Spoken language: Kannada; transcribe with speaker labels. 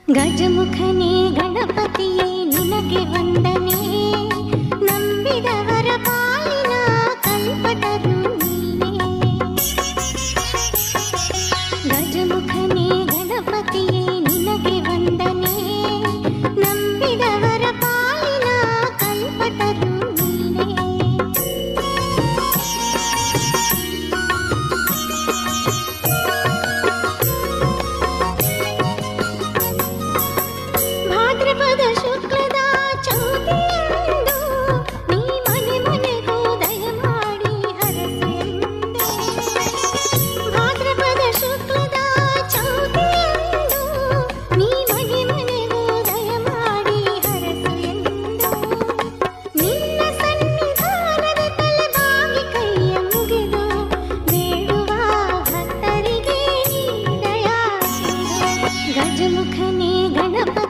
Speaker 1: ಗಜಮುಖನೇ ಗಣಪತಿಯೇ ನಿನಗೆ ವಂದನೆ, ನಂಬಿದವರ ಪಾಲಿನ ಕಲ್ಪತರು ನೀನೇ. ಗಜಮುಖನೇ ಗಣಪತಿಯೇ ನಿನಗೆ ವಂದನೆ, ನಂಬಿದವರ ಪಾಲಿನ ಕಲ್ಪತರು ನೀನೇ. ಭಾದ್ರಪದ ಶುಕ್ಲದ ಚೌತಿಯಂದು ನೀ ಮನೆ ಮನೆಗೂ ದಯ ಮಾಡಿ ಹರಸೆಂದೆ. ಭಾದ್ರಪದ ಶುಕ್ಲದ ಚೌತಿಯಂದು ನೀ ಮನೆ ಮನೆಗೂ ದಯ ಮಾಡಿ ಹರಸೆಂದು. ನಿನ್ನ ಸನ್ನಿಧಾನದ ತಲೆಬಾಗಿ ಕೈಯ ಮುಗಿದು ಬೇಡುವ ಭಕ್ತರಿಗೆ ನೀ ದಯಾಸಿರು. ಗಜಮುಖನೇ ಗಣಪತಿ